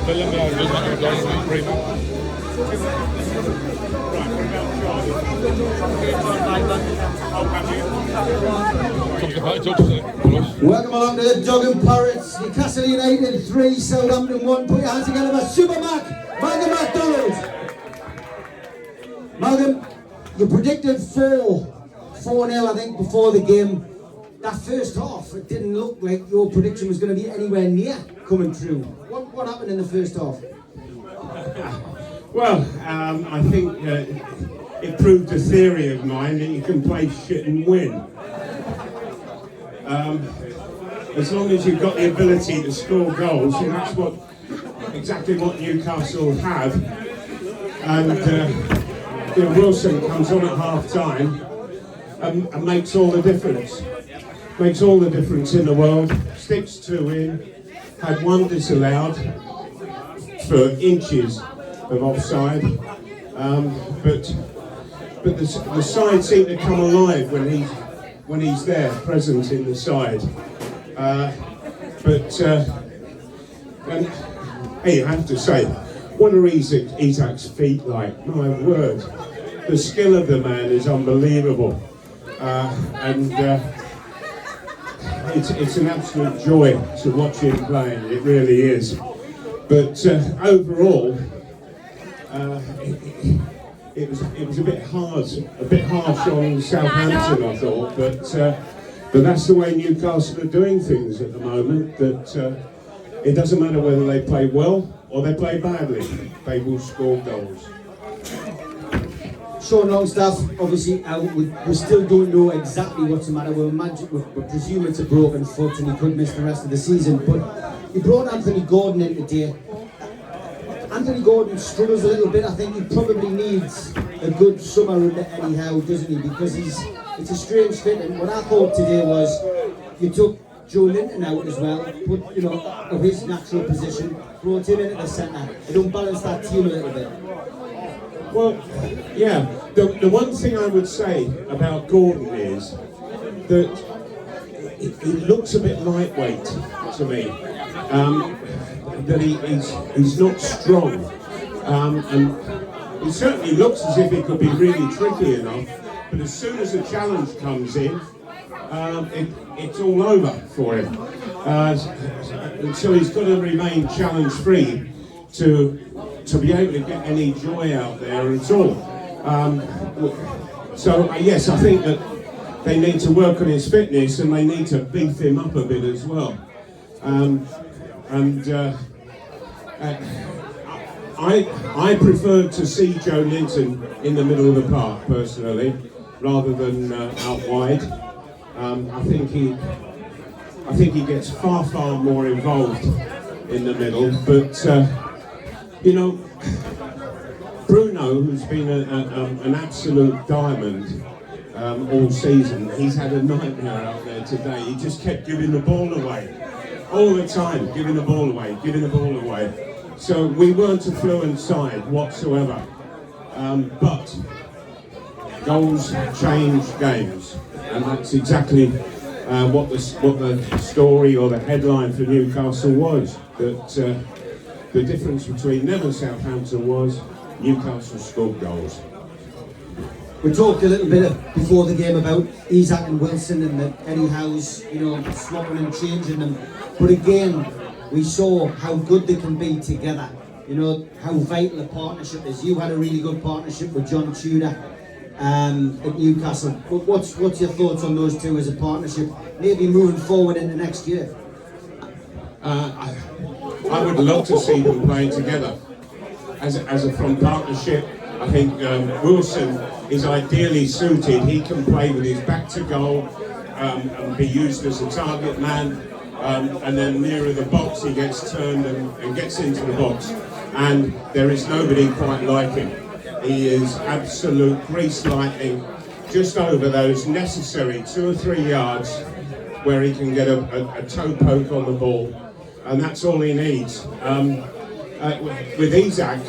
Welcome along to the Dog and Parrots. Newcastle United 3, Southampton 1. Put your hands together for Supermac, Malcolm McDonald. Malcolm, you predicted 4-0, I think, before the game. That first half, it didn't look like your prediction was going to be anywhere near coming true. What happened in the first half? Well, I think it proved a theory of mine that you can play shit and win. As long as you've got the ability to score goals, and that's exactly what Newcastle have. And Wilson comes on at half time and makes all the difference. Makes all the difference in the world. Sticks 2 in, had 1 disallowed for inches of offside, but the side seemed to come alive when he's there, present in the side. And hey, I have to say, what are Isak's feet like? My word, the skill of the man is unbelievable, and it's an absolute joy to watch him playing. It really is. But overall, it was a bit harsh on Southampton, I thought. But that's the way Newcastle are doing things at the moment. That it doesn't matter whether they play well or they play badly, they will score goals. Sean Longstaff, obviously, we still don't know exactly what's the matter. We presume it's a broken foot and he could miss the rest of the season. But he brought Anthony Gordon in today. Anthony Gordon struggles a little bit. I think he probably needs a good summer under Eddie Howe, doesn't he? Because it's a strange fit. And what I thought today was you took Joe Linton out as well, put of his natural position, brought him into the centre. It unbalanced that team a little bit. Well, yeah, the one thing I would say about Gordon is that he looks a bit lightweight to me, that he's not strong, and he certainly looks as if he could be really tricky enough, but as soon as a challenge comes in, it's all over for him. And so he's got to remain challenge-free to be able to get any joy out there at all. Yes, I think that they need to work on his fitness and they need to beef him up a bit as well. I prefer to see Joe Linton in the middle of the park personally, rather than out wide. I think he gets far more involved in the middle, but Bruno, who's been an absolute diamond all season, he's had a nightmare out there today. He just kept giving the ball away all the time, giving the ball away. So we weren't a fluent side whatsoever, but goals change games, and that's exactly what the story or the headline for Newcastle was. That the difference between them and Southampton was Newcastle scored goals. We talked a little bit before the game about Isak and Wilson and the Eddie Howe's, swapping and changing them. But again, we saw how good they can be together. How vital a partnership is. You had a really good partnership with John Tudor at Newcastle. But what's your thoughts on those two as a partnership, maybe moving forward into next year? I would love to see them playing together as a front partnership. I think Wilson is ideally suited. He can play with his back to goal and be used as a target man, and then nearer the box he gets turned and gets into the box, and there is nobody quite like him. He is absolute grease lightning, just over those necessary 2 or 3 yards where he can get a toe poke on the ball, and that's all he needs. With Isak,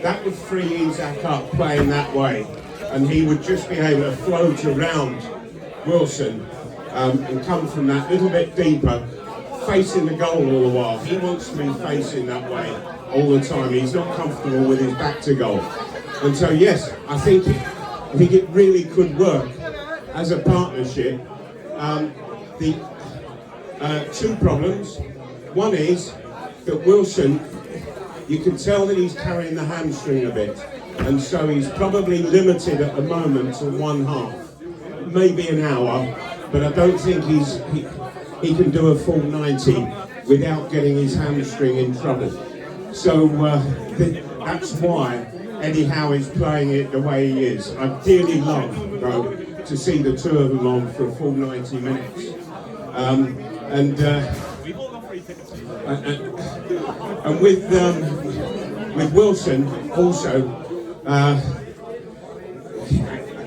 that would free Isak up playing that way, and he would just be able to float around Wilson and come from that little bit deeper, facing the goal all the while. He wants to be facing that way, all the time. He's not comfortable with his back to goal. And so yes, I think it really could work as a partnership. The two problems. One is that Wilson, you can tell that he's carrying the hamstring a bit, and so he's probably limited at the moment to one half, maybe an hour, but I don't think he can do a full 90 without getting his hamstring in trouble. So that's why Eddie Howe is playing it the way he is. I'd dearly love, though, to see the two of them on for a full 90 minutes. And with Wilson also,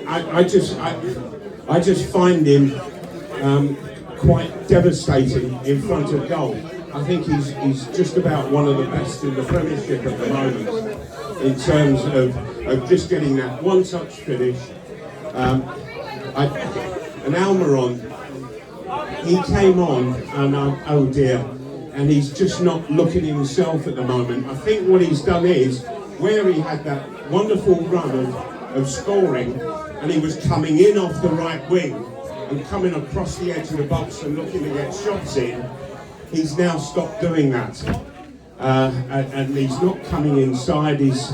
I just find him quite devastating in front of goal. I think he's just about one of the best in the Premiership at the moment in terms of just getting that one-touch finish. And Almiron, he came on, and oh dear, and he's just not looking himself at the moment. I think what he's done is, where he had that wonderful run of scoring, and he was coming in off the right wing and coming across the edge of the box and looking to get shots in, he's now stopped doing that. And he's not coming inside, he's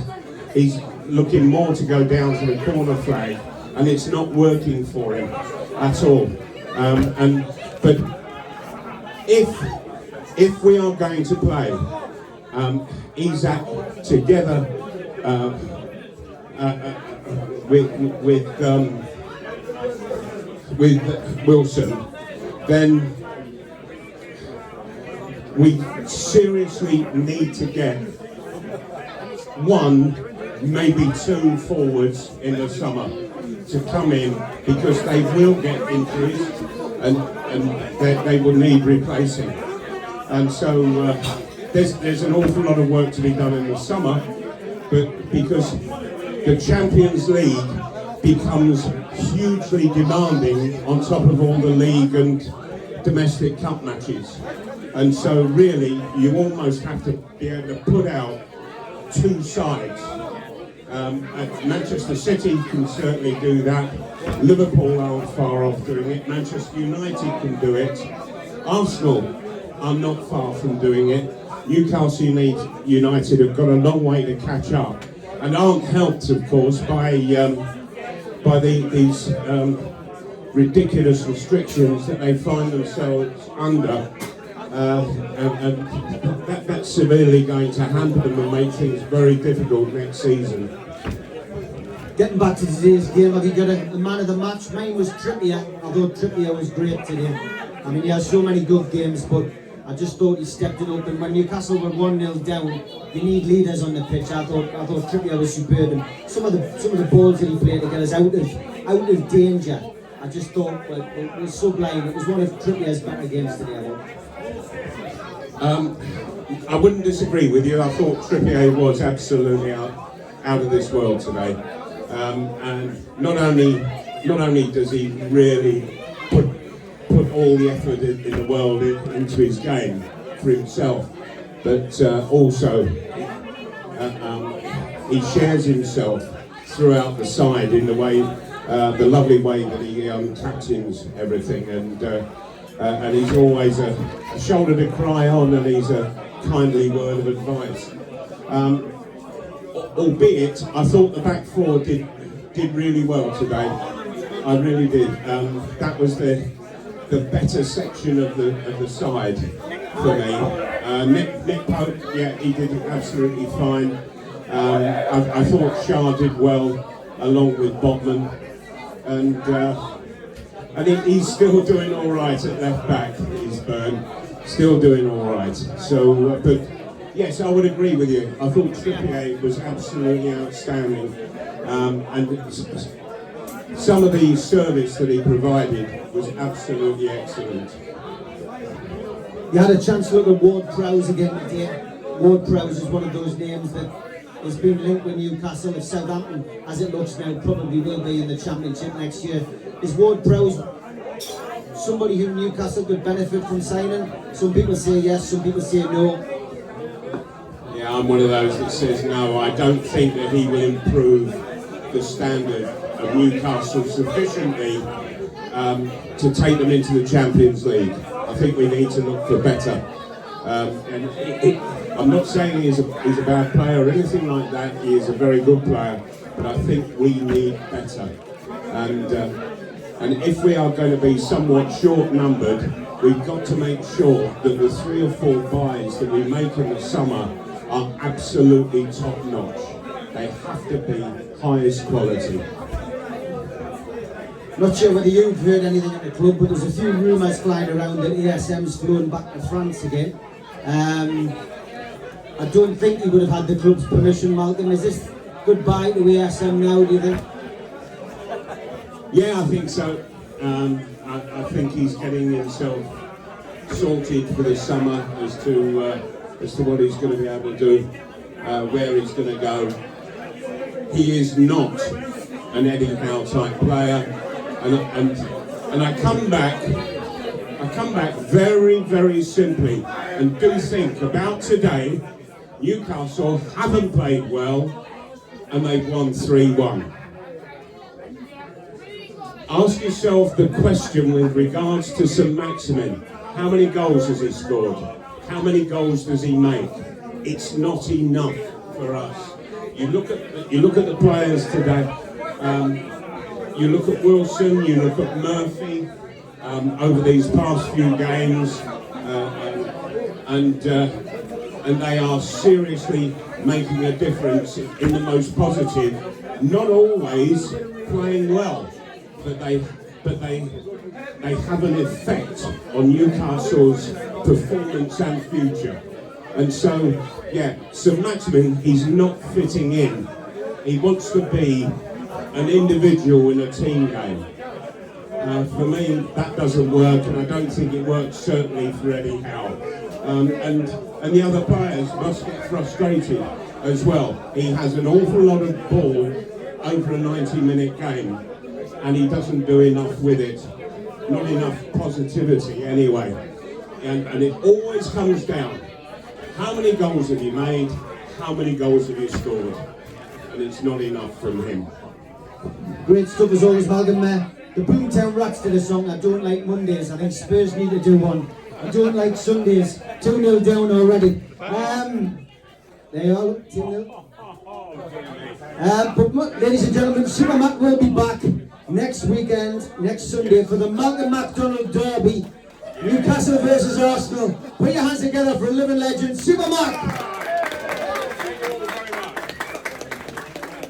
looking more to go down to the corner flag, and it's not working for him at all. But if we are going to play Isaac together with Wilson, then we seriously need to get one, maybe two forwards in the summer to come in, because they will get injuries and they will need replacing. And so there's an awful lot of work to be done in the summer, but because the Champions League becomes hugely demanding on top of all the league and domestic cup matches. And so really, you almost have to be able to put out two sides. Manchester City can certainly do that. Liverpool aren't far off doing it. Manchester United can do it. Arsenal are not far from doing it. Newcastle United have got a long way to catch up, and aren't helped, of course, by these ridiculous restrictions that they find themselves under. And that's severely going to hamper them and make things very difficult next season. Getting back to today's game, have you got a man of the match? Mine was Trippier. I thought Trippier was great today. I mean, he has so many good games, but I just thought he stepped it up. And when Newcastle were 1-0 down, you need leaders on the pitch. I thought Trippier was superb, and some of the balls that he played to get us out of danger, I just thought it was sublime. It was one of Trippier's better games today, I thought. I wouldn't disagree with you. I thought Trippier was absolutely out of this world today. And not only does he really put all the effort in the world into his game for himself, but also he shares himself throughout the side in the way, the lovely way that he captains everything, and he's always a shoulder to cry on, and he's a kindly word of advice. Albeit, I thought the back four did really well today. I really did. That was the better section of the side for me. Nick Pope, yeah, he did absolutely fine. I thought Shah did well along with Botman, and he's still doing all right at left back. He's still doing all right. So, but yes, I would agree with you. I thought Trippier was absolutely outstanding, and some of the service that he provided was absolutely excellent. You had a chance to look at Ward-Prowse again today. Ward-Prowse is one of those names that has been linked with Newcastle. If Southampton, as it looks now, probably will be in the Championship next year. Is Ward-Prowse somebody who Newcastle could benefit from signing? Some people say yes, some people say no. Yeah, I'm one of those that says no. I don't think that he will improve the standard of Newcastle sufficiently to take them into the Champions League. I think we need to look for better. I'm not saying he's a bad player or anything like that. He is a very good player, but I think we need better. And if we are going to be somewhat short-numbered, we've got to make sure that the 3 or 4 buys that we make in the summer are absolutely top-notch. They have to be highest quality. Not sure whether you've heard anything at the club, but there's a few rumours flying around that ASM's flown back to France again. I don't think he would have had the club's permission, Malcolm. Is this goodbye to ASM now, do you think? Yeah, I think so. I think he's getting himself sorted for this summer as to what he's going to be able to do, where he's going to go. He is not an Eddie Howe type player, and I come back very, very simply and do think about today. Newcastle haven't played well, and they've won 3-1. Ask yourself the question with regards to Saint-Maximin. How many goals has he scored? How many goals does he make? It's not enough for us. You look at the players today. You look at Wilson. You look at Murphy over these past few games, and they are seriously making a difference in the most positive. Not always playing well, but they have an effect on Newcastle's performance and future. And so, yeah, Saint-Maximin, he's not fitting in. He wants to be an individual in a team game. For me, that doesn't work, and I don't think it works certainly for Eddie Howe. And the other players must get frustrated as well. He has an awful lot of ball over a 90-minute game, and he doesn't do enough with it. Not enough positivity anyway. And it always comes down, how many goals have you made? How many goals have you scored? And it's not enough from him. Great stuff as always, Malcolm. The Boomtown Rats did a song, I Don't Like Mondays. I think Spurs need to do one. I don't like Sundays. 2-0 down already. They are 2-0. But ladies and gentlemen, Supermac will be back next weekend, next Sunday, for the Malcolm MacDonald Derby. Newcastle versus Arsenal. Put your hands together for a living legend, Supermac!